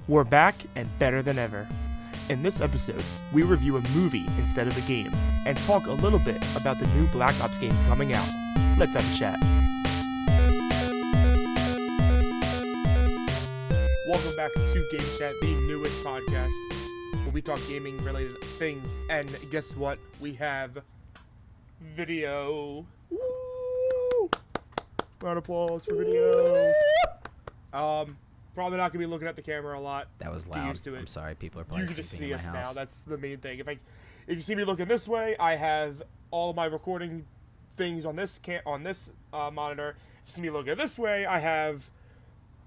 We're back and better than ever. In this episode, we review a movie instead of a game and talk a little bit about the new Black Ops game coming out. Let's have a chat. Welcome back to Game Chat, the newest podcast where we talk gaming related things. And guess what? We have video. Woo! Round of applause for video. Probably not gonna be looking at the camera a lot. That was Get loud. used to it. I'm sorry, people are probably You can just see sleeping in us my now. house. That's the main thing. If you see me looking this way, I have all of my recording things on this monitor. If you see me looking this way, I have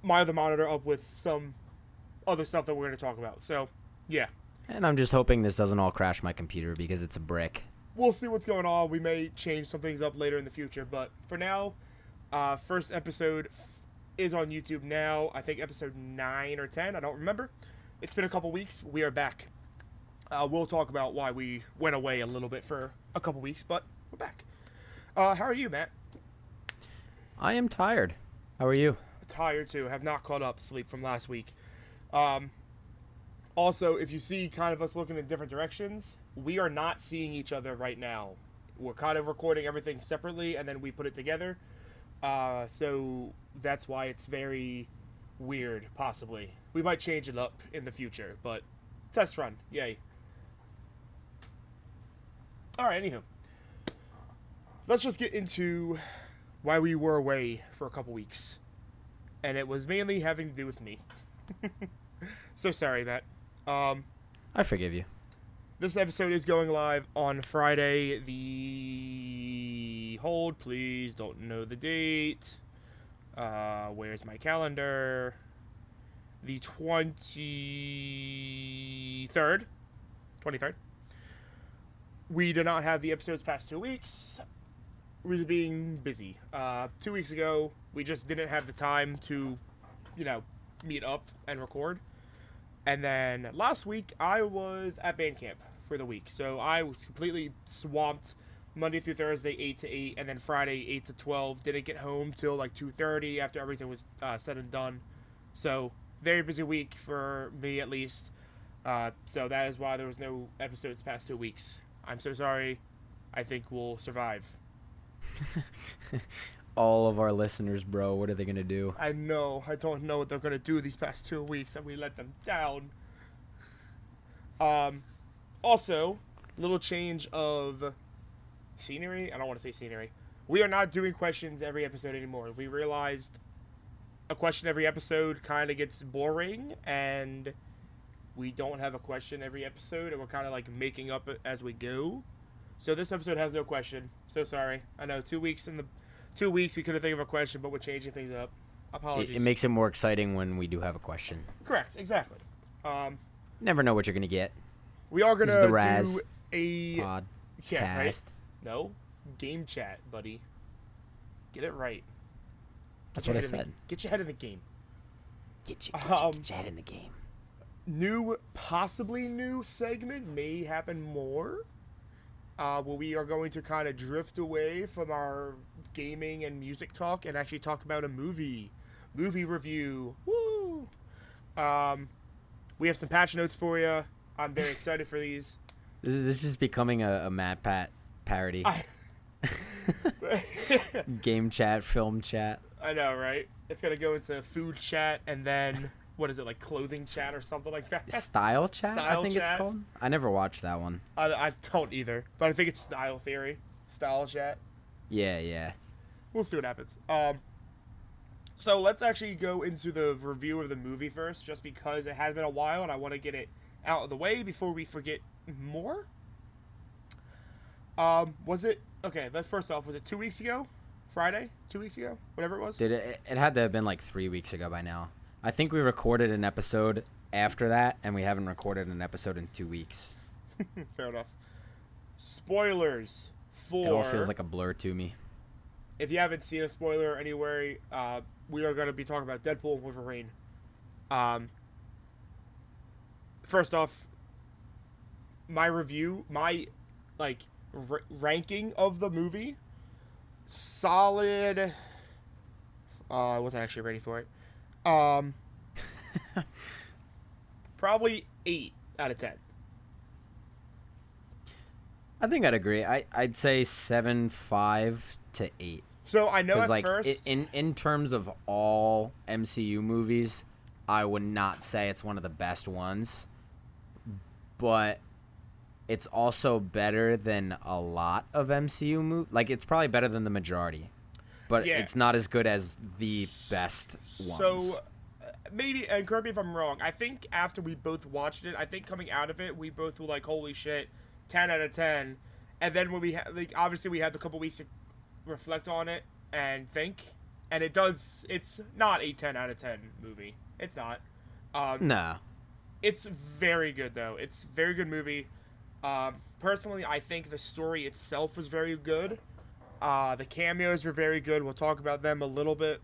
my other monitor up with some other stuff that we're going to talk about. So, yeah. And I'm just hoping this doesn't all crash my computer because it's a brick. We'll see what's going on. We may change some things up later in the future. But for now, first episode is on YouTube now. I think episode 9 or 10. I don't remember. It's been a couple weeks. We are back. We'll talk about why we went away a little bit for a couple weeks, but we're back. How are you, Matt? I am tired. How are you? Tired too. Have not caught up sleep from last week. Also, if you see kind of us looking in different directions, we are not seeing each other right now. We're kind of recording everything separately, and then we put it together. So that's why it's very weird, possibly. We might change it up in the future, but test run. Yay. Alright, anywho. Let's just get into why we were away for a couple weeks. And it was mainly having to do with me. So sorry, Matt. I forgive you. This episode is going live on Friday, Hold, please, don't know the date. Where's my calendar? The 23rd. We did not have the episodes past 2 weeks. We're being busy. 2 weeks ago, we just didn't have the time to, meet up and record. And then last week, I was at band camp for the week. So I was completely swamped Monday through Thursday, 8 to 8, and then Friday, 8 to 12. Didn't get home till like 2:30 after everything was said and done. So very busy week for me, at least. So that is why there was no episodes past 2 weeks. I'm so sorry. I think we'll survive. All of our listeners, bro, what are they going to do? I know. I don't know what they're going to do these past 2 weeks, and we let them down. Also, little change of scenery. I don't want to say scenery. We are not doing questions every episode anymore. We realized a question every episode kind of gets boring, and we don't have a question every episode, and we're kind of like making up it as we go. So this episode has no question. So sorry. I know 2 weeks in the 2 weeks we couldn't think of a question, but we're changing things up. Apologies. It makes it more exciting when we do have a question. Correct. Exactly. Never know what you're going to get. We are gonna This is the Raz do a podcast. yeah, right? No, game chat, buddy. Get it right. That's what I said. Get your head in the game. Get your head in the game. Possibly new segment may happen more. Where we are going to kind of drift away from our gaming and music talk and actually talk about a movie review. Woo! We have some patch notes for you. I'm very excited for these. This is just becoming a Matt Pat parody. Game chat, film chat. I know, right? It's going to go into food chat and then, what is it, like clothing chat or something like that? Style chat, Style I think chat. it's called. I never watched that one. I don't either, but I think it's style theory. Style chat. Yeah. We'll see what happens. So let's actually go into the review of the movie first, just because it has been a while and I want to get it out of the way before we forget more. Was it, okay, first off, was it 2 weeks ago? Friday? 2 weeks ago? Whatever it was? It had to have been like 3 weeks ago by now. I think we recorded an episode after that, and we haven't recorded an episode in 2 weeks. Fair enough. Spoilers for... It all feels like a blur to me. If you haven't seen a spoiler anywhere, we are going to be talking about Deadpool and Wolverine. First off, my review, ranking of the movie, solid. I wasn't actually ready for it. probably 8 out of 10. I think I'd agree. I'd say 7.5 to 8. So I know Because at first, in terms of all MCU movies, I would not say it's one of the best ones, but it's also better than a lot of MCU movies. Like, it's probably better than the majority, but Yeah. it's not as good as the best ones. So maybe, and correct me if I'm wrong, I think after we both watched it, I think coming out of it, we both were like, holy shit, 10 out of 10. And then when we had, like, obviously we had a couple weeks to reflect on it and think, and it's not a 10 out of 10 movie. It's not. No. It's very good, though. It's a very good movie. Personally, I think the story itself was very good. The cameos were very good. We'll talk about them a little bit.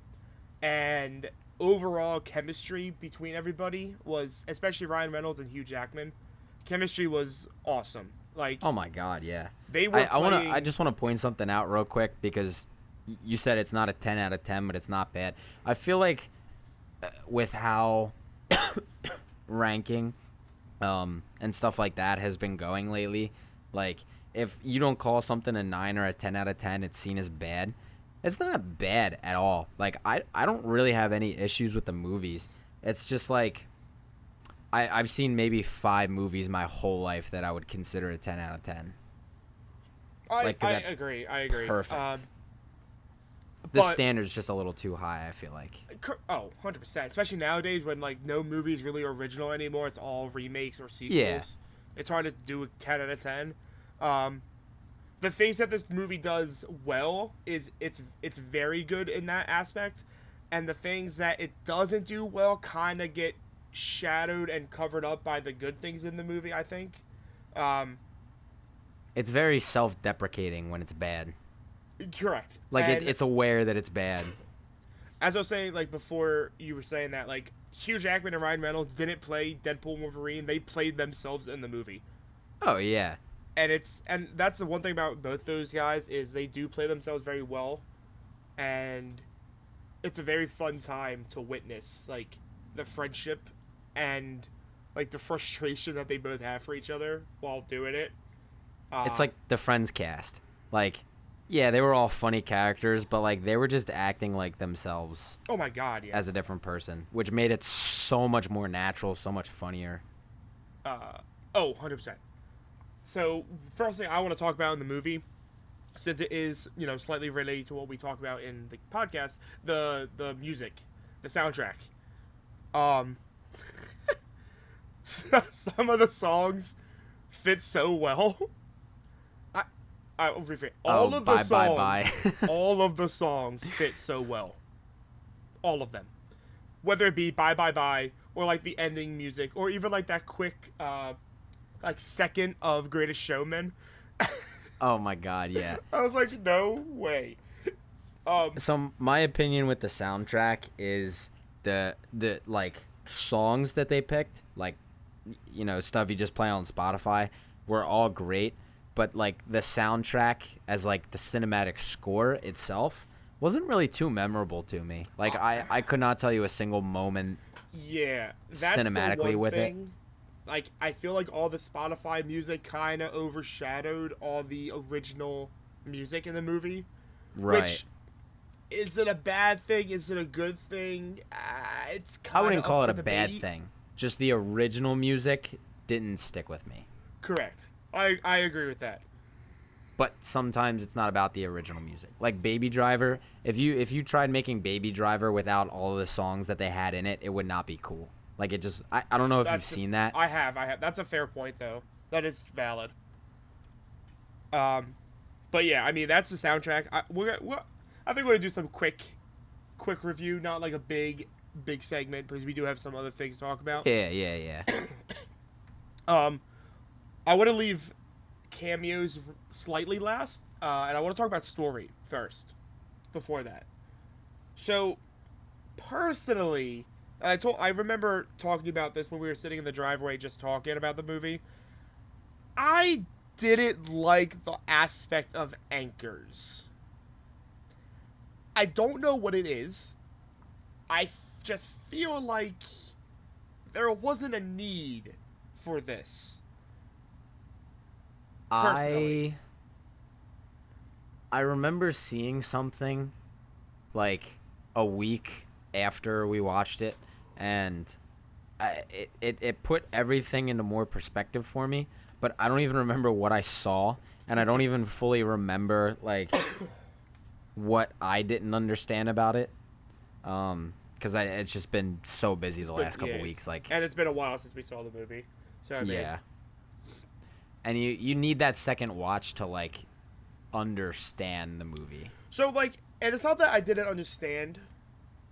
And overall chemistry between everybody was, especially Ryan Reynolds and Hugh Jackman, chemistry was awesome. Like, Oh my god, yeah. they were playing... I just want to point something out real quick because you said it's not a 10 out of 10, but it's not bad. I feel like with how ranking and stuff like that has been going lately, like, if you don't call something a 9 or a 10 out of 10, it's seen as bad. It's not bad at all. Like, I don't really have any issues with the movies. It's just like I've seen maybe 5 movies my whole life that I would consider a 10 out of 10. I agree. agree. Perfect. The But- standard's just a little too high, I feel like. Oh, 100%. Especially nowadays when, like, no movie is really original anymore. It's all remakes or sequels. Yeah. It's hard to do a 10 out of 10. The things that this movie does well is it's very good in that aspect. And the things that it doesn't do well kind of get shadowed and covered up by the good things in the movie, I think. It's very self-deprecating when it's bad. Correct. Like, And it's aware that it's bad. as I was saying, like, before you were saying that, like, Hugh Jackman and Ryan Reynolds didn't play Deadpool and Wolverine. They played themselves in the movie. Oh, yeah. And that's the one thing about both those guys is they do play themselves very well. And it's a very fun time to witness, like, the friendship and, like, the frustration that they both have for each other while doing it. It's like the Friends cast. Like, yeah, they were all funny characters, but, like, they were just acting like themselves Oh my god, yeah. as a different person, which made it so much more natural, so much funnier. 100%. So, first thing I want to talk about in the movie, since it is, you know, slightly related to what we talk about in the podcast, the music, the soundtrack. Some of the songs fit so well. I'll rephrase. All of the songs, bye. all of the songs fit so well. All of them. Whether it be Bye Bye Bye, or like the ending music, or even like that quick, like second of Greatest Showman. Oh my god, yeah. I was like, no way. So my opinion with the soundtrack is the like songs that they picked, like, you know, stuff you just play on Spotify, were all great, but like the soundtrack as like the cinematic score itself wasn't really too memorable to me. Like, I could not tell you a single moment Yeah, that's cinematically the one with it. thing. Like, I feel like all the Spotify music kind of overshadowed all the original music in the movie. Right. Which, is it a bad thing? Is it a good thing? It's kind I of wouldn't call it a for bad debate. thing. Just the original music didn't stick with me. Correct. I agree with that. But sometimes it's not about the original music. Like Baby Driver, if you tried making Baby Driver without all of the songs that they had in it, it would not be cool. Like, it just, I don't know if you've seen that. I have. That's a fair point, though. That is valid. But yeah, I mean, that's the soundtrack. I think we're gonna do some quick review, not like a big segment, because we do have some other things to talk about. Yeah. I want to leave cameos slightly last, and I want to talk about story first, before that. So, personally, I remember talking about this when we were sitting in the driveway just talking about the movie. I didn't like the aspect of anchors. I don't know what it is. I just feel like there wasn't a need for this. I remember seeing something like a week after we watched it, and it put everything into more perspective for me. But I don't even remember what I saw, and I don't even fully remember like what I didn't understand about it. Because it's just been so busy the last couple weeks. And it's been a while since we saw the movie. So I mean, yeah. And you need that second watch to like understand the movie. So like, and it's not that I didn't understand.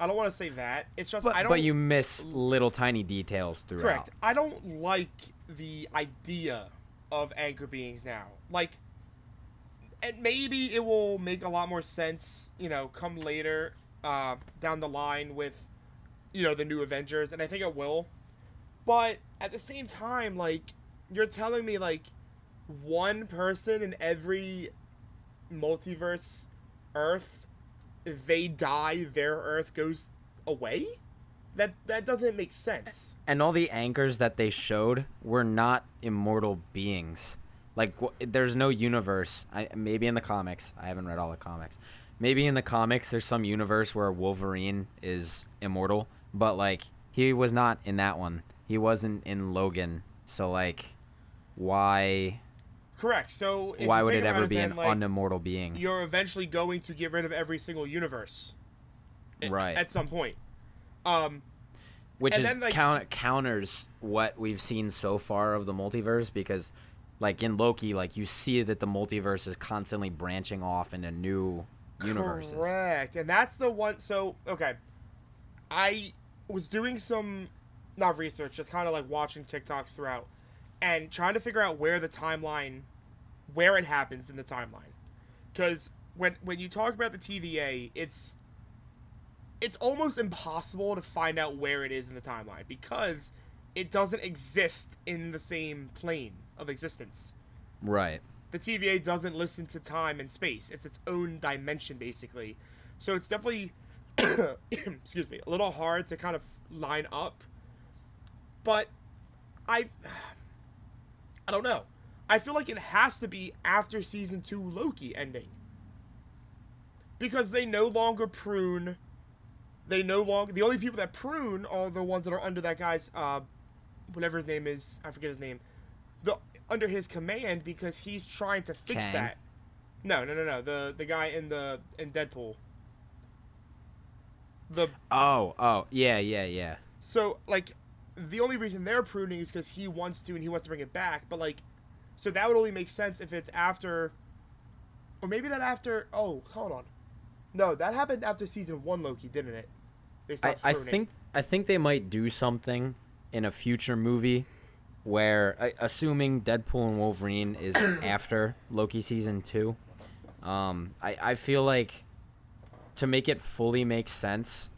I don't want to say that. It's just I don't. But you miss little tiny details throughout. Correct. I don't like the idea of anchor beings now. Like, and maybe it will make a lot more sense, come later down the line with, the new Avengers, and I think it will. But at the same time, like, you're telling me, like, one person in every multiverse Earth, if they die, their Earth goes away? That doesn't make sense. And all the anchors that they showed were not immortal beings. Like, there's no universe. Maybe in the comics. I haven't read all the comics. Maybe in the comics there's some universe where Wolverine is immortal. But, like, he was not in that one. He wasn't in Logan. So, like, why... Correct. So why would it ever be an unimmortal being? You're eventually going to get rid of every single universe. Right. At some point. Which is then, like, counters what we've seen so far of the multiverse, because like in Loki, like you see that the multiverse is constantly branching off into new universes. Correct. And that's the one. So, okay. I was doing some, not research, just kind of like watching TikToks throughout and trying to figure out where it happens in the timeline. Because when you talk about the TVA, it's almost impossible to find out where it is in the timeline because it doesn't exist in the same plane of existence. Right. The TVA doesn't listen to time and space. It's its own dimension, basically. So it's definitely, excuse me, a little hard to kind of line up. But I don't know. I feel like it has to be after season 2 Loki ending. Because they no longer prune. The only people that prune are the ones that are under that guy's, whatever his name is, I forget his name, under his command, because he's trying to fix Kang. that. No, the guy in Deadpool. Yeah. So, like, the only reason they're pruning is because he wants to bring it back, but, like, so that would only make sense if it's after, or maybe that after, oh, hold on. No, that happened after season 1 Loki, didn't it? They stopped pruning. I think they might do something in a future movie where, assuming Deadpool and Wolverine is after Loki season 2, I feel like to make it fully make sense,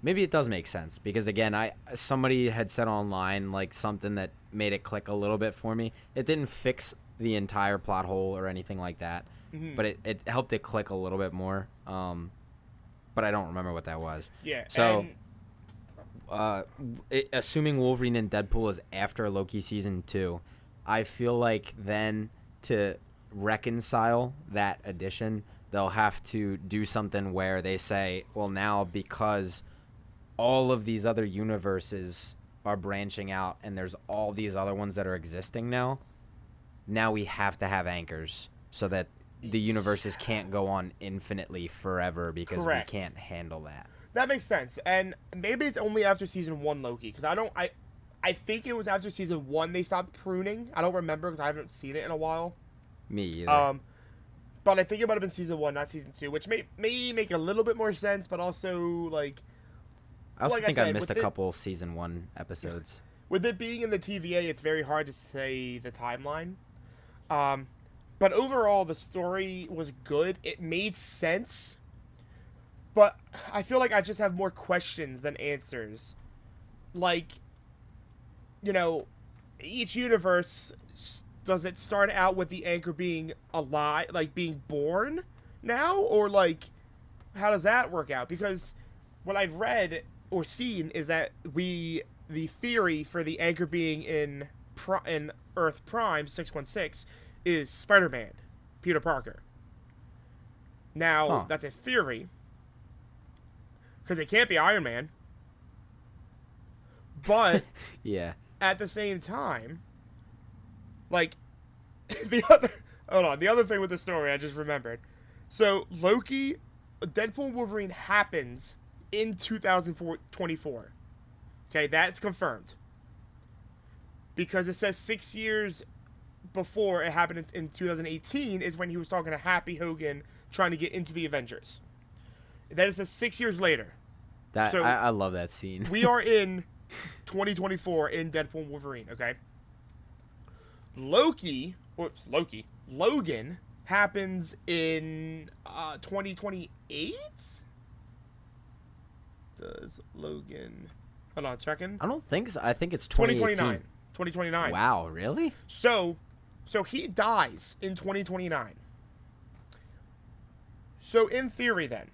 maybe it does make sense, because again, somebody had said online like something that made it click a little bit for me. It didn't fix the entire plot hole or anything like that, but it helped it click a little bit more. But I don't remember what that was. Yeah. So, assuming Wolverine and Deadpool is after Loki season 2, I feel like then to reconcile that addition, they'll have to do something where they say, well, now because all of these other universes are branching out and there's all these other ones that are existing now we have to have anchors so that the universes can't go on infinitely forever, because Correct. We can't handle that. That makes sense. And maybe it's only after season 1 Loki, because I think it was after season 1 they stopped pruning. I don't remember because I haven't seen it in a while. Me either. But I think it might have been season 1, not season 2, which may make a little bit more sense, but also, like... I also think I missed a couple season 1 episodes. With it being in the TVA, it's very hard to say the timeline. But overall, the story was good. It made sense. But I feel like I just have more questions than answers. Like, each universe, does it start out with the anchor being alive, like being born now? Or, like, how does that work out? Because what I've read, or seen is that the theory for the anchor being in Earth Prime 616 is Spider-Man, Peter Parker. Now, Huh. that's a theory because it can't be Iron Man. But Yeah. at the same time, like the other the other thing with the story I just remembered. So Loki, Deadpool and Wolverine happens in 2024. Okay, that's confirmed. Because it says 6 years before it happened in 2018 is when he was talking to Happy Hogan trying to get into the Avengers. Then it says 6 years later. That So I love that scene. we are in 2024 in Deadpool and Wolverine, okay? Logan happens in 2028? Does Logan... Hold on, checking. I don't think so. I think it's 2018. 2029. Wow, really? So he dies in 2029. So in theory then,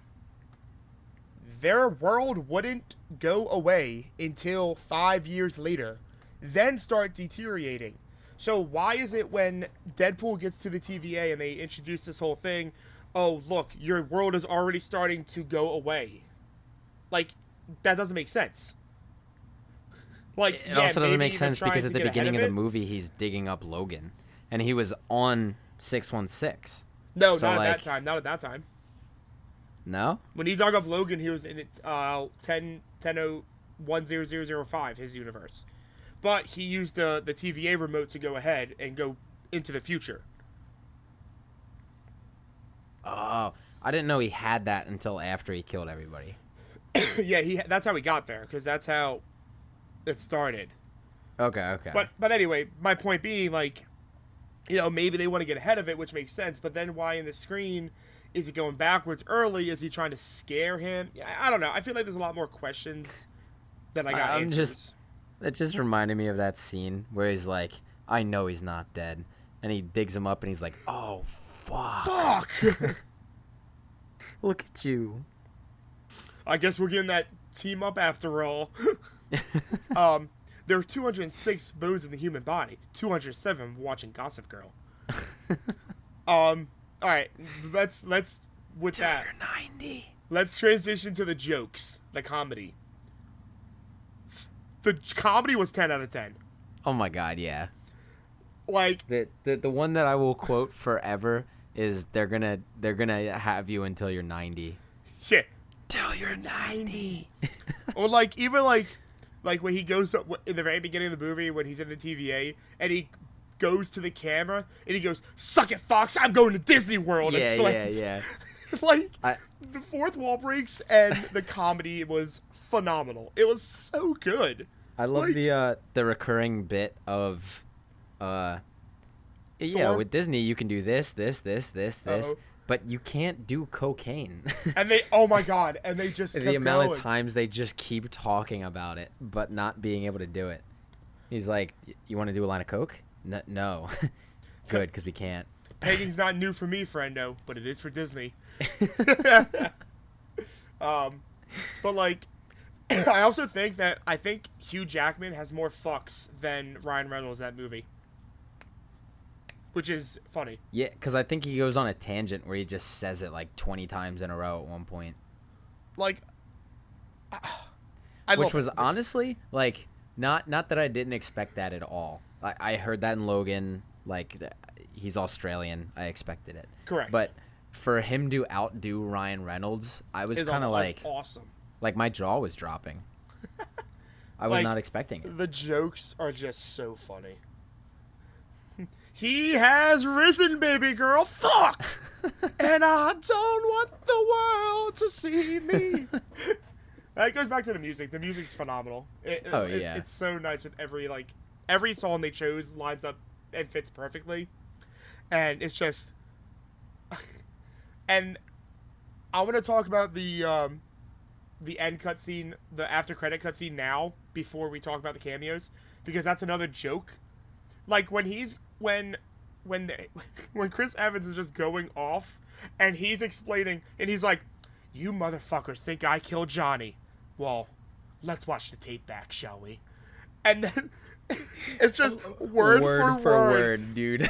their world wouldn't go away until 5 years later, then start deteriorating. So why is it when Deadpool gets to the TVA and they introduce this whole thing, oh, look, your world is already starting to go away? Like, that doesn't make sense. Like, It also doesn't make maybe sense they're because trying at to the get ahead beginning of the it. movie, he's digging up Logan, and he was on 616. No, So, not like- at that time. Not at that time. No? When he dug up Logan, he was in it 10-10-0-1005, his universe. But he used the TVA remote to go ahead and go into the future. Oh, I didn't know he had that until after he killed everybody. Yeah, that's how he got there, because that's how it started. Okay. But anyway, my point being, like, you know, maybe they want to get ahead of it, which makes sense. But then why in the screen is he going backwards early? Is he trying to scare him? Yeah, I don't know. I feel like there's a lot more questions than I got I'm answers. That just reminded me of that scene where he's like, I know he's not dead. And he digs him up and he's like, oh, fuck. Fuck! Look at you. I guess we're getting that team up after all. There are 206 bones in the human body. 207 watching Gossip Girl. All right, let's with Till that. you're 90. Let's transition to the jokes, the comedy. The comedy was 10 out of 10. Oh my god, yeah. Like, The one that I will quote forever is they're gonna have you until you're 90. yeah. Till you're 90. Or like even like when he goes up in the very beginning of the movie when he's in the TVA and he goes to the camera and he goes, "Suck it, Fox! I'm going to Disney World." and slams. Yeah. Like I- the fourth wall breaks and the comedy was phenomenal. It was so good. I love Like- the recurring bit of yeah, Thor? with Disney you can do this, Uh-oh. but you can't do cocaine. And they, oh my god, and they just kept The amount going. of times they just keep talking about it but not being able to do it. He's like, "You want to do a line of coke?" No. Good, because we can't. Pegging's not new for me, friendo, but it is for Disney. But like, I also think Hugh Jackman has more fucks than Ryan Reynolds in that movie, which is funny. Yeah, because I think he goes on a tangent where he just says it like 20 times in a row at one point. Like, Which love was it. honestly, like, not that I didn't expect that at all. I heard that in Logan, like, he's Australian. I expected it. Correct. But for him to outdo Ryan Reynolds, I was Is kind of like, awesome. like my jaw was dropping. I was Like, not expecting it. The jokes are just so funny. He has risen, baby girl. Fuck! And I don't want the world to see me. That goes back to the music. The music's phenomenal. It's so nice with every song they chose lines up and fits perfectly. And it's just... And I want to talk about the end cutscene, the after credit cutscene now, before we talk about the cameos, because that's another joke. Like when Chris Evans is just going off, and he's explaining, and he's like, "You motherfuckers think I killed Johnny? Well, let's watch the tape back, shall we? And then it's just word for word, dude.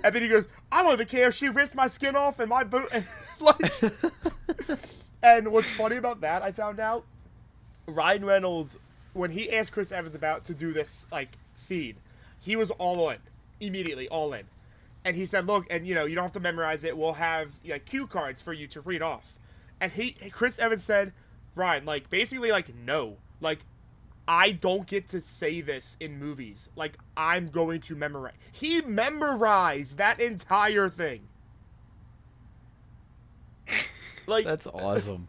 And then he goes, I don't even care if she rips my skin off and my boot. And, like, and what's funny about that, I found out, Ryan Reynolds, when he asked Chris Evans about to do this, like, scene, he was all in. Immediately, all in. And he said, look, and, you know, you don't have to memorize it. We'll have, like, cue cards for you to read off. And Chris Evans said, Ryan, like, basically, like, no. Like, I don't get to say this in movies. Like, I'm going to memorize. He memorized that entire thing. Like, that's awesome.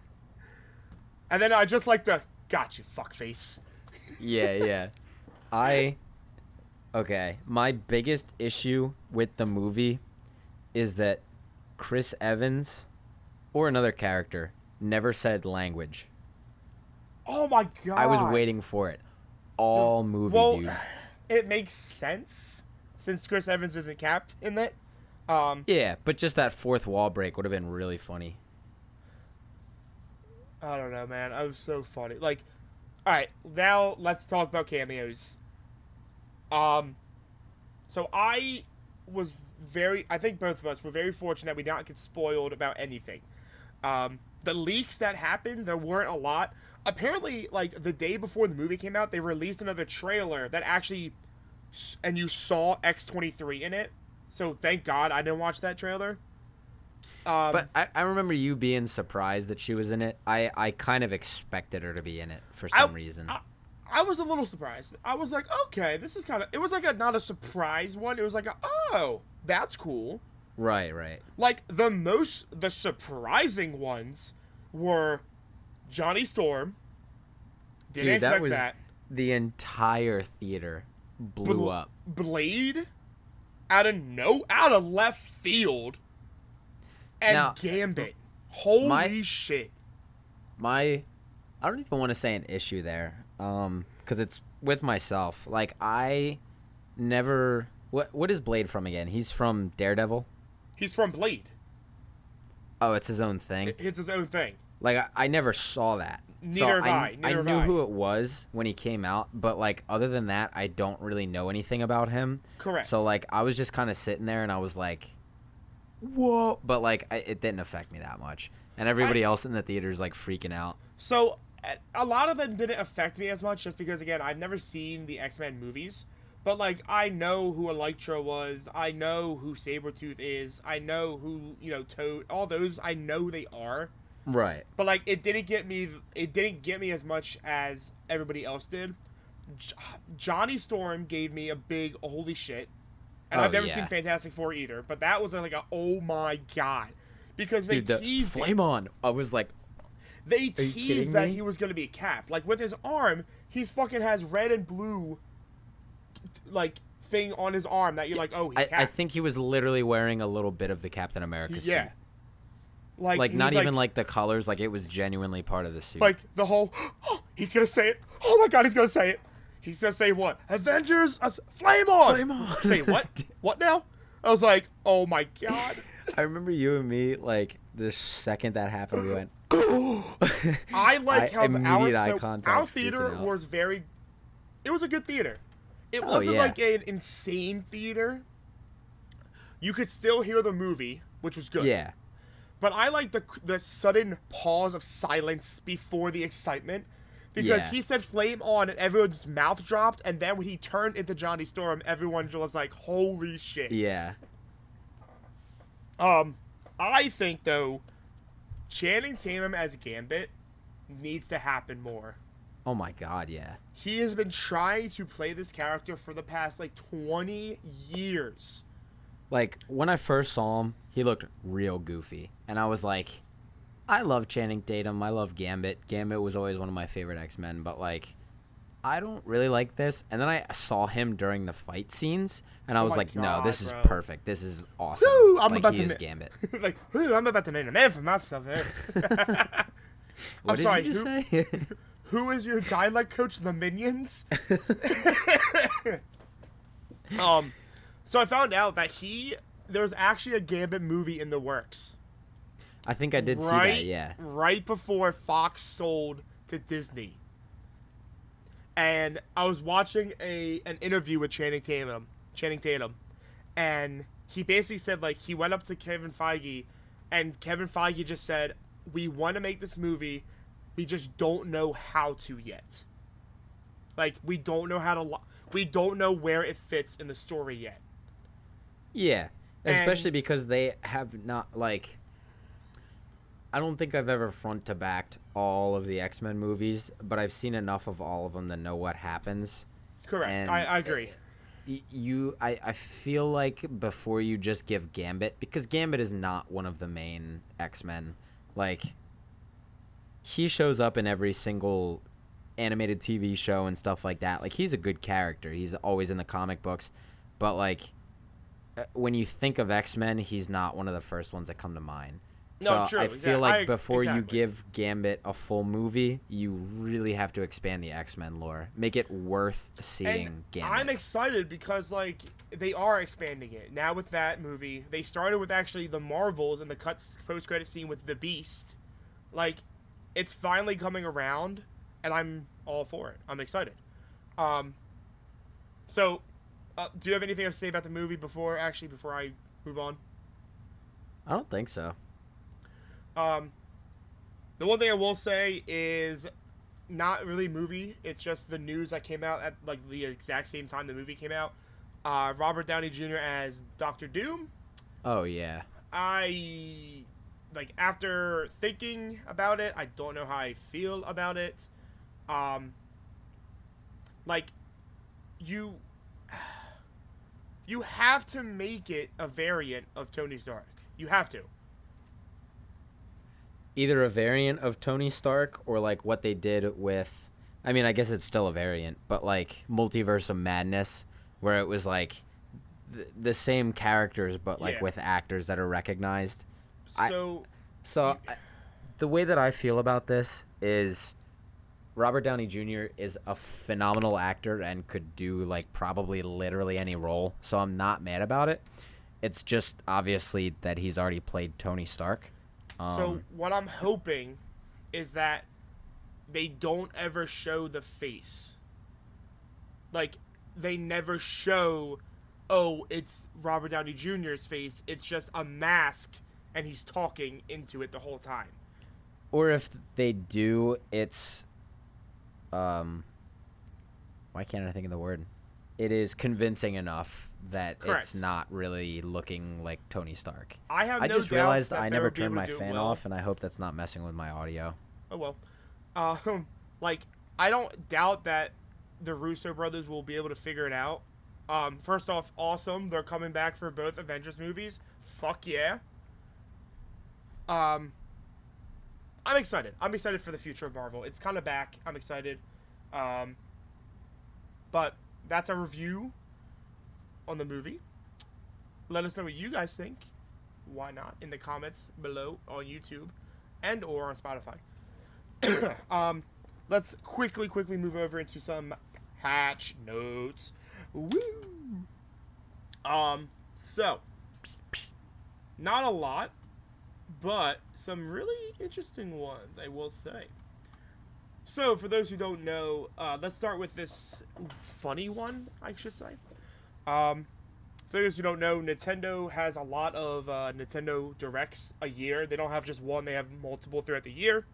And then I just like the, got you, fuckface. Yeah. Okay, my biggest issue with the movie is that Chris Evans, or another character, never said language. Oh my god. I was waiting for it all movie, dude. It makes sense since Chris Evans isn't Cap in that. Yeah, but just that fourth wall break would have been really funny. I don't know, man. I was so funny. Like, all right, now let's talk about cameos. So I think both of us were very fortunate that we did not get spoiled about anything. The leaks that happened, there weren't a lot. Apparently, like, the day before the movie came out, they released another trailer that actually, and you saw X-23 in it. So thank God I didn't watch that trailer. But I remember you being surprised that she was in it. I kind of expected her to be in it for some reason. I was a little surprised. I was like, okay, this is kind of... It was like not a surprise one. It was like, oh, that's cool. Right. Like, the surprising ones were Johnny Storm. Didn't expect that. The entire theater blew up. Blade, out of left field, and now, Gambit. Holy shit. I don't even want to say an issue there, because it's with myself. Like, I never... What is Blade from again? He's from Daredevil? He's from Blade. Oh, it's his own thing? It's his own thing. Like, I never saw that. Neither have I. I knew who it was when he came out, but, like, other than that, I don't really know anything about him. Correct. So, like, I was just kind of sitting there, and I was like, whoa. But, like, it didn't affect me that much. And everybody else in the theater is, like, freaking out. So, a lot of them didn't affect me as much, just because, again, I've never seen the X-Men movies. But, like, I know who Electra was. I know who Sabretooth is. I know who, you know, Toad. All those, I know they are. Right. But, like, it didn't get me as much as everybody else did. Johnny Storm gave me a big holy shit. And I've never seen Fantastic Four either. But that was like a oh my god. Because they teased Flame on. I was like... They teased that he was going to be a Cap. Like, with his arm, he's fucking has red and blue... like thing on his arm that you're like, oh, he's Cap. I think he was literally wearing a little bit of the Captain America suit. Yeah. Like not even like the colors, like it was genuinely part of the suit. Like the whole, oh, he's gonna say it. Oh my god, he's gonna say it. He's gonna say what? Avengers, flame on. Flame on. Say what? What now? I was like, oh my god. I remember you and me, like the second that happened, we went. I like how our theater was very. It was a good theater. It wasn't like an insane theater. You could still hear the movie, which was good. Yeah. But I like the sudden pause of silence before the excitement. Because he said flame on and everyone's mouth dropped. And then when he turned into Johnny Storm, everyone was like, holy shit. Yeah. I think, though, Channing Tatum as Gambit needs to happen more. Oh my god, yeah. He has been trying to play this character for the past, like, 20 years. Like, when I first saw him, he looked real goofy. And I was like, I love Channing Tatum. I love Gambit. Gambit was always one of my favorite X-Men. But, like, I don't really like this. And then I saw him during the fight scenes. And I was like, no, this is perfect. This is awesome. Woo, he is Gambit. Like, I'm about to make a man for myself. What did you just say? Who is your dialect coach? The Minions? So I found out that there's actually a Gambit movie in the works. I think I did see that, yeah. Right before Fox sold to Disney. and I was watching an interview with Channing Tatum, and he basically said like he went up to Kevin Feige, and Kevin Feige just said, "We want to make this movie, we just don't know how to yet. Like we don't know how to, we don't know where it fits in the story yet." Yeah, especially And because they have not like. I don't think I've ever front to backed all of the X-Men movies, but I've seen enough of all of them to know what happens. correct, And I agree. I feel like before you just give Gambit, because Gambit is not one of the main X-Men. Like, he shows up in every single animated TV show and stuff like that. Like, he's a good character. He's always in the comic books. But, like, when you think of X-Men, he's not one of the first ones that come to mind. No, So true. I feel like before you Exactly. give Gambit a full movie, you really have to expand the X-Men lore. Make it worth seeing And Gambit. I'm excited because like they are expanding it now with that movie. They started with actually the Marvels and the cuts post credit scene with the Beast. Like, it's finally coming around, and I'm all for it. I'm excited. Um, so, do you have anything else to say about the movie before I move on? I don't think so. Um, the one thing I will say is not really movie. It's just the news that came out at like the exact same time the movie came out. Robert Downey Jr. as Doctor Doom. Oh, yeah. I like after thinking about it, I don't know how I feel about it. Um, like you, you have to make it a variant of Tony Stark. You have to. Either a variant of Tony Stark or like what they did with, I mean, I guess it's still a variant, but like Multiverse of Madness, where it was like the same characters but like Yeah. with actors that are recognized. I- So So the way that I feel about this is Robert Downey Jr. is a phenomenal actor and could do like probably literally any role, so I'm not mad about it. It's just obviously that he's already played Tony Stark. So what I'm hoping is that they don't ever show the face. Like, they never show, oh, it's Robert Downey Jr.'s face. It's just a mask, and he's talking into it the whole time. Or if they do, it's why can't I think of the word? It is convincing enough that Correct. it's not really looking like Tony Stark. I have I no just doubts realized that I they'll never be able turned to my do it fan well. off, and I hope that's not messing with my audio. Oh, well. Like, I don't doubt that the Russo brothers will be able to figure it out. First off, awesome. They're coming back for both Avengers movies. Fuck yeah. I'm excited. I'm excited for the future of Marvel. It's kind of back. I'm excited. But that's a review on the movie. Let us know what you guys think. Why not? In the comments below on YouTube and or on Spotify. Let's quickly move over into some patch notes. Woo! So, not a lot, but some really interesting ones, I will say. So, for those who don't know, let's start with this funny one, I should say. For those who don't know, Nintendo has a lot of Nintendo Directs a year. They don't have just one, they have multiple throughout the year.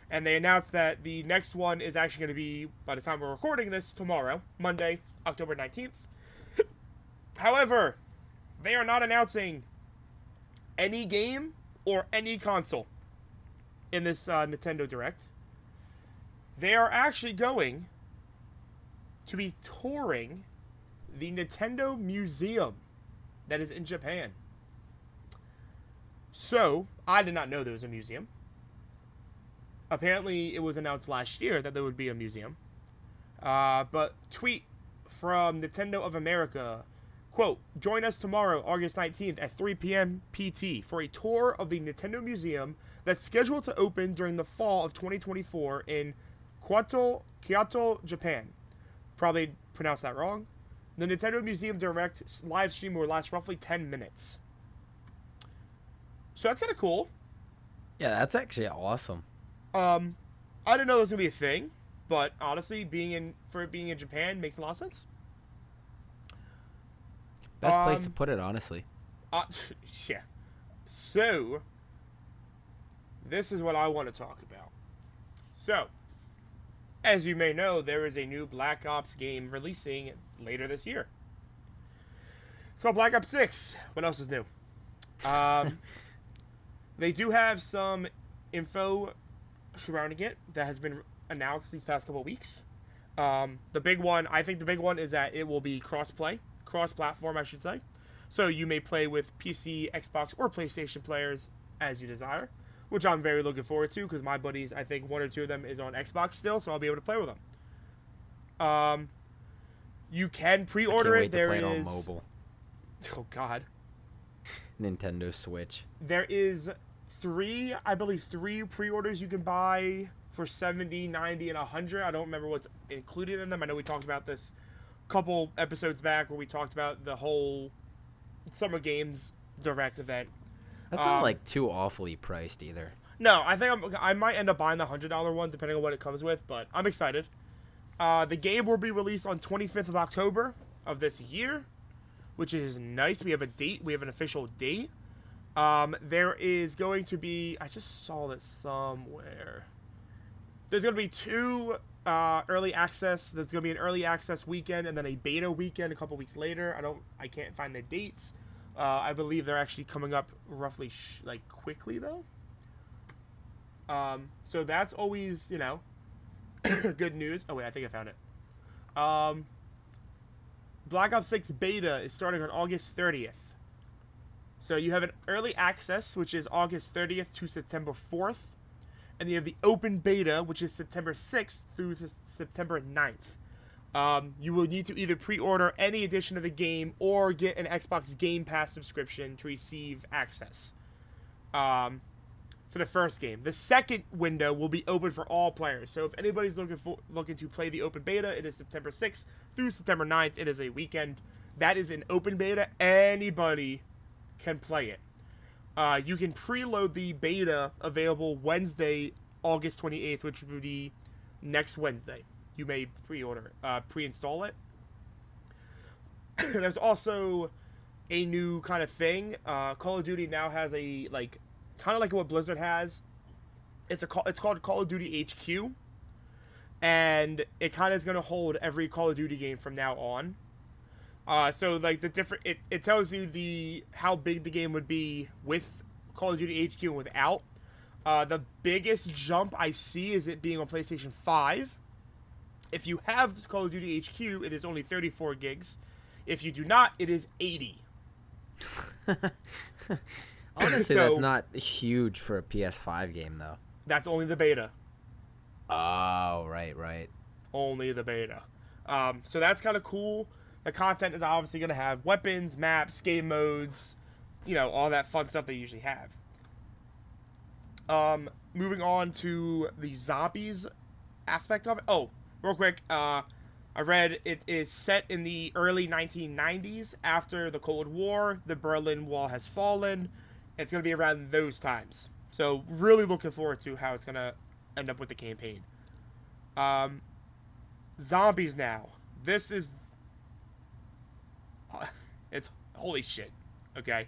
And they announced that the next one is actually going to be, by the time we're recording this, tomorrow, Monday, October 19th. However, they are not announcing any game or any console in this Nintendo Direct. They are actually going to be touring the Nintendo Museum that is in Japan. So, I did not know there was a museum. Apparently, it was announced last year that there would be a museum. But tweet from Nintendo of America, quote, "Join us tomorrow, August 19th at 3 p.m. PT for a tour of the Nintendo Museum that's scheduled to open during the fall of 2024 in Kyoto, Japan." Probably pronounced that wrong. The Nintendo Museum Direct live stream will last roughly 10 minutes. So that's kind of cool. Yeah, that's actually awesome. I didn't know there was going to be a thing. but honestly, being in Japan makes a lot of sense. Best place to put it, honestly. Uh, yeah. So, this is what I want to talk about. So, as you may know, there is a new Black Ops game releasing later this year. It's called Black Ops 6. What else is new? They do have some info surrounding it that has been announced these past couple of weeks. The big one is that it will be cross-platform, I should say. So you may play with PC, Xbox, or PlayStation players as you desire, which I'm very looking forward to because my buddies, I think one or two of them is on Xbox still, so I'll be able to play with them. You can pre-order it. There is on mobile. Oh God. Nintendo Switch. There is three pre-orders you can buy for $70, $90, and $100. I don't remember what's included in them. I know we talked about this a couple episodes back where we talked about the whole Summer Games Direct event. That's not like too awfully priced either. No, I think I might end up buying the $100 one depending on what it comes with, but I'm excited. The game will be released on 25th of October of this year, which is nice. We have a date. We have an official date. There is going to be... I just saw this somewhere. There's going to be two early access. There's going to be an early access weekend and then a beta weekend a couple weeks later. I can't find the dates. I believe they're actually coming up roughly quickly though. So that's always, good news. Oh wait, I think I found it. Black Ops 6 beta is starting on August 30th. So you have an early access, which is August 30th to September 4th. And you have the open beta, which is September 6th through September 9th. You will need to either pre-order any edition of the game or get an Xbox Game Pass subscription to receive access for the first game. The second window will be open for all players. So if anybody's looking to play the open beta, it is September 6th through September 9th. It is a weekend. That is an open beta. Anybody can play it. You can preload the beta available Wednesday, August 28th, which would be next Wednesday. You may pre-install it. There's also a new kind of thing. Call of Duty now has a kind of like what Blizzard has. It's called Call of Duty HQ, and it kind of is going to hold every Call of Duty game from now on. So the different it tells you how big the game would be with Call of Duty HQ and without. The biggest jump I see is it being on PlayStation 5. If you have Call of Duty HQ, it is only 34 gigs. If you do not, it is 80. Honestly, that's not huge for a PS5 game, though. That's only the beta. Oh, right. Only the beta. So that's kind of cool. The content is obviously going to have weapons, maps, game modes, all that fun stuff they usually have. Moving on to the zombies aspect of it. Oh, real quick, I read it is set in the early 1990s after the Cold War. The Berlin Wall has fallen. It's going to be around those times. So really looking forward to how it's going to end up with the campaign. Zombies now. This is... it's holy shit. Okay.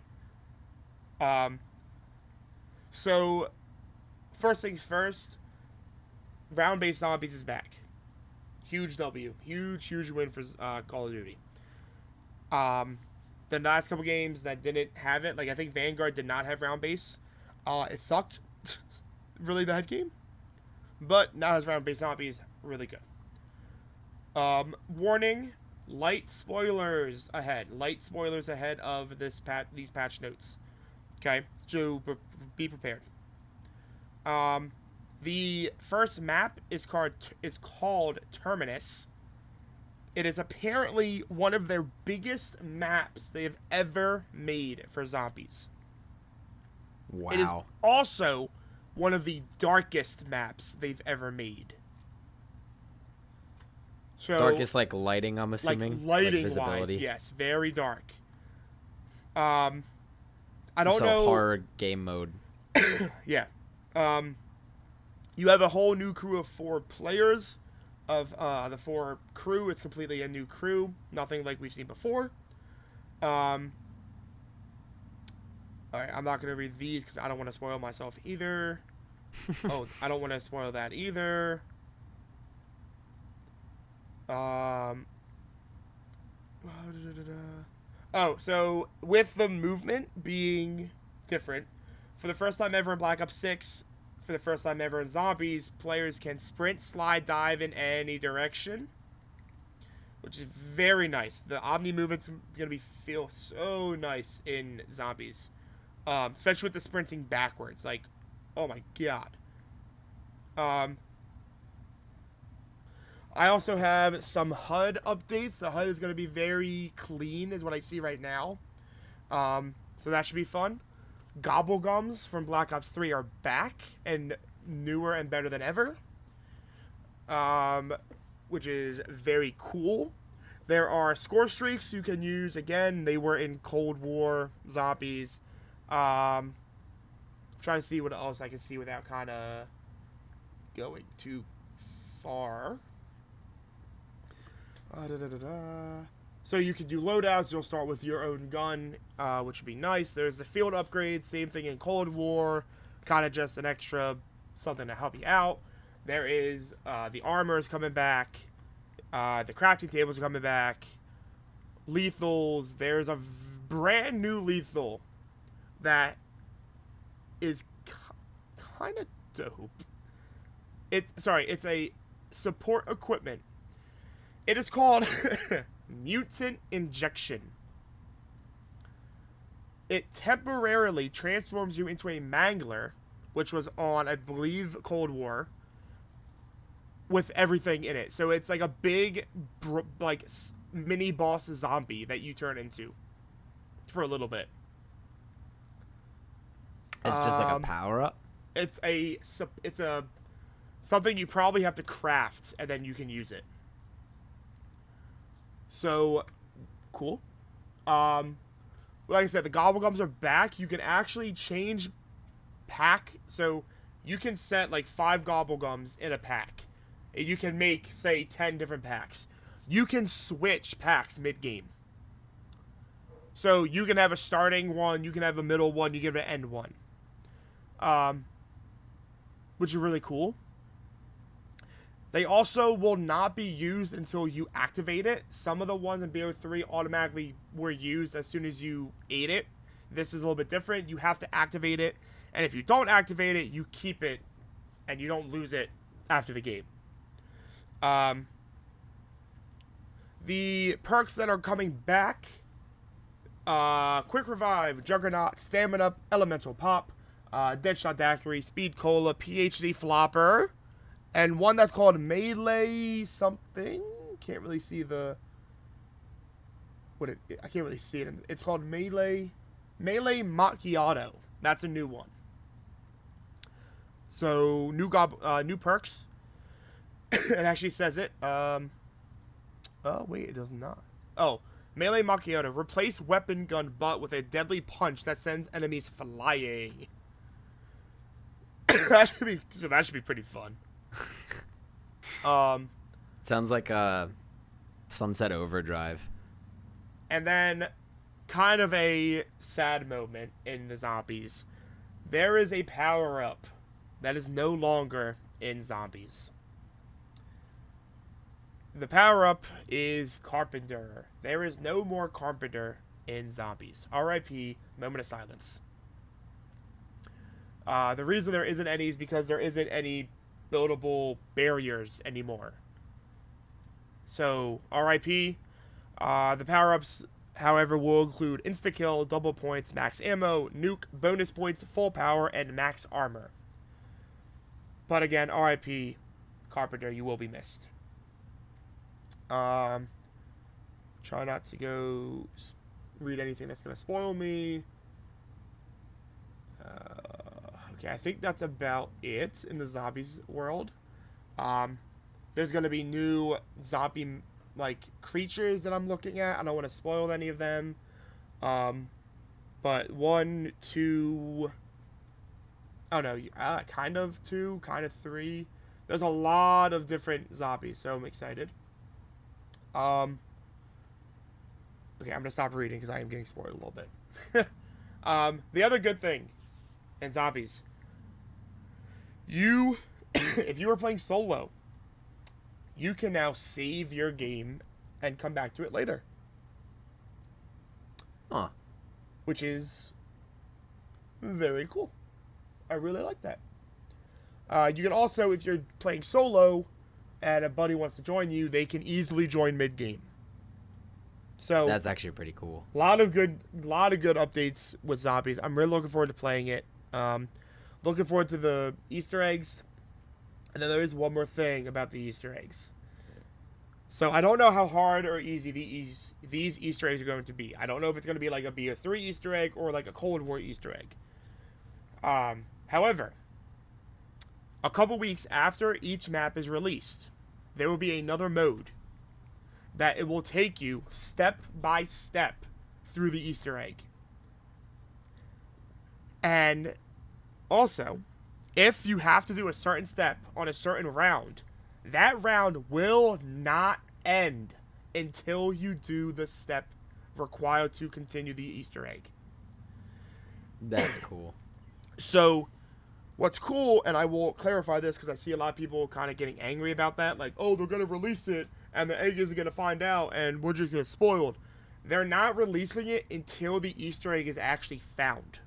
So, first things first, round-based zombies is back. Huge W. Huge win for Call of Duty. The last couple games that didn't have it, I think Vanguard did not have round-based. It sucked. Really bad game. But now has round-based zombies. Really good. Warning. Light spoilers ahead. Light spoilers ahead of these patch notes. Okay, so be prepared. The first map is called Terminus. It is apparently one of their biggest maps they have ever made for zombies. Wow. It is also one of the darkest maps they've ever made. So, darkest lighting, I'm assuming? Lighting visibility. wise, yes. Very dark. I don't know. Horror game mode. Yeah. You have a whole new crew of 4 players. of the 4 crew is completely a new crew. Nothing like we've seen before. Alright, I'm not going to read these because I don't want to spoil myself either. Oh, I don't want to spoil that either. Oh, so with the movement being different, for the first time ever in Black Ops 6, for the first time ever in Zombies, players can sprint, slide, dive in any direction, which is very nice. The Omni movement's gonna feel so nice in Zombies, especially with the sprinting backwards. Like, oh my god. I also have some HUD updates. The HUD is going to be very clean, is what I see right now. So that should be fun. Gobblegums from Black Ops 3 are back and newer and better than ever, which is very cool. There are score streaks you can use. Again, they were in Cold War Zombies. Trying to see what else I can see without kind of going too far. So you can do loadouts. You'll start with your own gun, which would be nice. There's the field upgrades. Same thing in Cold War. Kind of just an extra something to help you out. There is the armor is coming back. The crafting tables are coming back. Lethals. There's a brand new lethal that is kind of dope. It's a support equipment. It is called Mutant Injection. It temporarily transforms you into a Mangler, which was on, I believe, Cold War, with everything in it. So it's like a big, like, mini boss zombie that you turn into for a little bit. It's just like a power up. It's a something you probably have to craft, and then you can use it. So, cool. Like I said, the Gobblegums are back. You can actually change pack. So, you can set like 5 Gobblegums in a pack. And you can make, say, 10 different packs. You can switch packs mid-game. So, you can have a starting one, you can have a middle one, you can have an end one. Which is really cool. They also will not be used until you activate it. Some of the ones in BO3 automatically were used as soon as you ate it. This is a little bit different. You have to activate it. And if you don't activate it, you keep it. And you don't lose it after the game. The perks that are coming back. Quick Revive, Juggernaut, Stamina, Elemental Pop, Deadshot Daiquiri, Speed Cola, PhD Flopper. And one that's called Melee something. Can't really see the... I can't really see it. It's called Melee Macchiato. That's a new one. So, new perks. It actually says it. Oh, wait, it does not. Oh, Melee Macchiato. Replace weapon gun butt with a deadly punch that sends enemies flying. that should be pretty fun. Sounds like a Sunset Overdrive. And then, kind of a sad moment in the Zombies. There is a power-up that is no longer in Zombies. The power-up is Carpenter. There is no more Carpenter in Zombies. R.I.P. Moment of silence. The reason there isn't any is because there isn't any buildable barriers anymore. So, RIP. The power-ups, however, will include insta-kill, double points, max ammo, nuke, bonus points, full power, and max armor. But again, RIP, Carpenter, you will be missed. Try not to go read anything that's going to spoil me. Okay, I think that's about it in the Zombies world. There's going to be new zombie, like, creatures that I'm looking at. I don't want to spoil any of them. But 1, 2... Oh, no. Kind of 2, kind of 3. There's a lot of different zombies, so I'm excited. Okay, I'm gonna stop reading because I am getting spoiled a little bit. The other good thing in zombies, you, if you are playing solo, you can now save your game and come back to it later. Huh. Which is very cool. I really like that. You can also, if you're playing solo and a buddy wants to join you, they can easily join mid-game. So That's actually pretty cool. a lot of good updates with zombies. I'm really looking forward to playing it. Looking forward to the Easter eggs. And then there is one more thing about the Easter eggs. So I don't know how hard or easy these Easter eggs are going to be. I don't know if it's going to be like a BO3 Easter egg or like a Cold War Easter egg. However, a couple weeks after each map is released, there will be another mode that it will take you step by step through the Easter egg. And also, if you have to do a certain step on a certain round, that round will not end until you do the step required to continue the Easter egg. That's cool. So, what's cool, and I will clarify this because I see a lot of people kind of getting angry about that, like, oh, they're going to release it, and the egg isn't going to find out, and we'll just get spoiled. They're not releasing it until the Easter egg is actually found.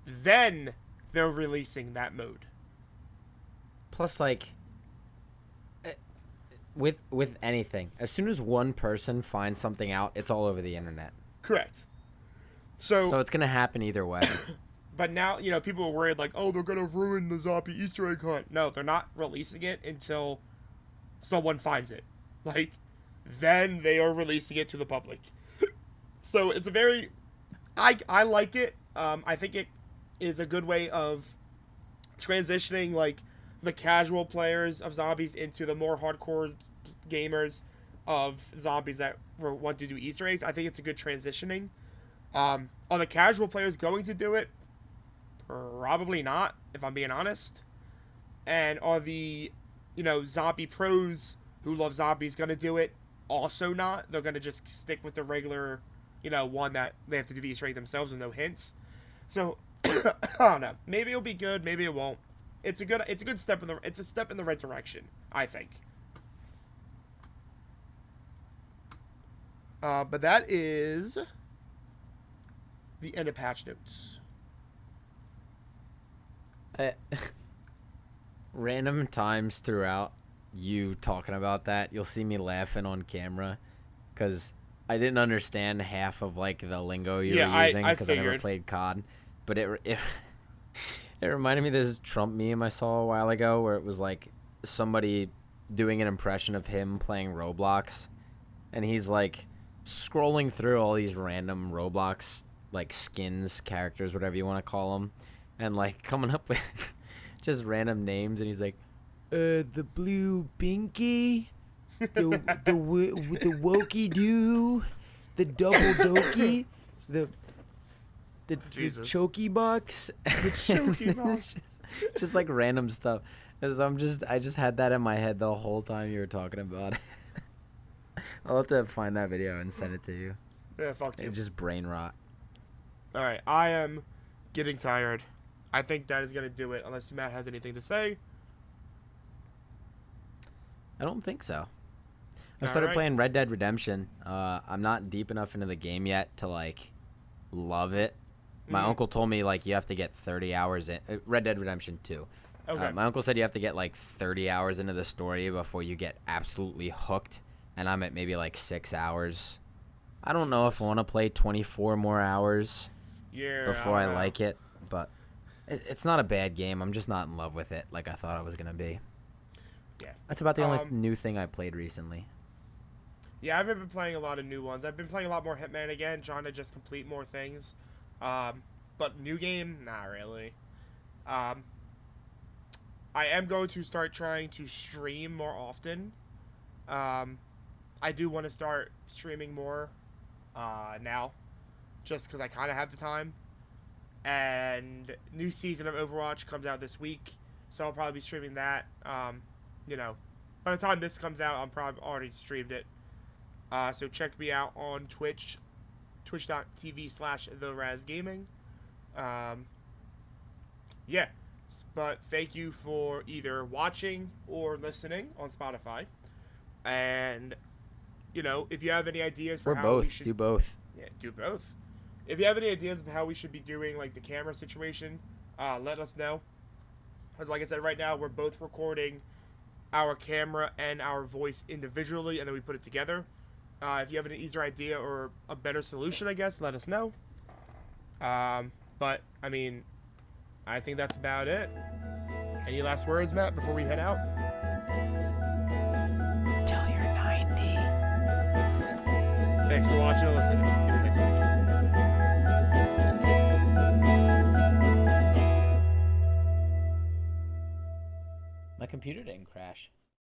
Then they're releasing that mode. Plus, like, with anything, as soon as one person finds something out, it's all over the internet. Correct. So it's gonna happen either way. But now, people are worried, like, oh, they're going to ruin the zombie Easter egg hunt. No, they're not releasing it until someone finds it. Like, then they are releasing it to the public. So it's a very... I like it. I think it is a good way of transitioning, like, the casual players of zombies into the more hardcore gamers of zombies that want to do Easter eggs. I think it's a good transitioning. Are the casual players going to do it? Probably not, if I'm being honest. And are the, zombie pros who love zombies going to do it? Also not. They're going to just stick with the regular, one that they have to do the Easter egg themselves with no hints. So, I don't know. Maybe it'll be good. Maybe it won't. It's a good step it's a step in the right direction, I think. But that is the end of patch notes. Random times throughout you talking about that, you'll see me laughing on camera because I didn't understand half of like the lingo you were using because I never played COD. But it reminded me of this Trump meme I saw a while ago where it was like somebody doing an impression of him playing Roblox, and he's like scrolling through all these random Roblox like skins, characters, whatever you want to call them, and like coming up with just random names, and he's like, the blue binky, the wokey doo, the double dokey, the chokey bucks, The chokey box. just like random stuff. And so I just had that in my head the whole time you were talking about it. I'll have to find that video and send it to you. Yeah, fuck you. It's just brain rot. All right, I am getting tired. I think that is going to do it, unless Matt has anything to say. I don't think so. I started playing Red Dead Redemption. I'm not deep enough into the game yet to like love it. My uncle told me like you have to get 30 hours in Red Dead Redemption 2. Okay. My uncle said you have to get like 30 hours into the story before you get absolutely hooked, and I'm at maybe like 6 hours. I don't know if I want to play 24 more hours before I like it, but it's not a bad game. I'm just not in love with it like I thought I was going to be. Yeah. That's about the only new thing I played recently. Yeah, I haven't been playing a lot of new ones. I've been playing a lot more Hitman again, trying to just complete more things. But new game, not really. I am going to start trying to stream more often. I do want to start streaming more now, just because I kind of have the time. And new season of Overwatch comes out this week, so I'll probably be streaming that. You know, by the time this comes out, I'm probably already streamed it. So check me out on Twitch, twitch.tv/TheRazGaming. Yeah, but thank you for either watching or listening on Spotify. And, you know, if you have any ideas for how we should... do both. Yeah, do both. If you have any ideas of how we should be doing, like, the camera situation, let us know. Because, like I said, right now, we're both recording our camera and our voice individually, and then we put it together. If you have an easier idea or a better solution, I guess, let us know. But, I mean, I think that's about it. Any last words, Matt, before we head out? Till you're 90. Thanks for watching and listening. See you next week. My computer didn't crash.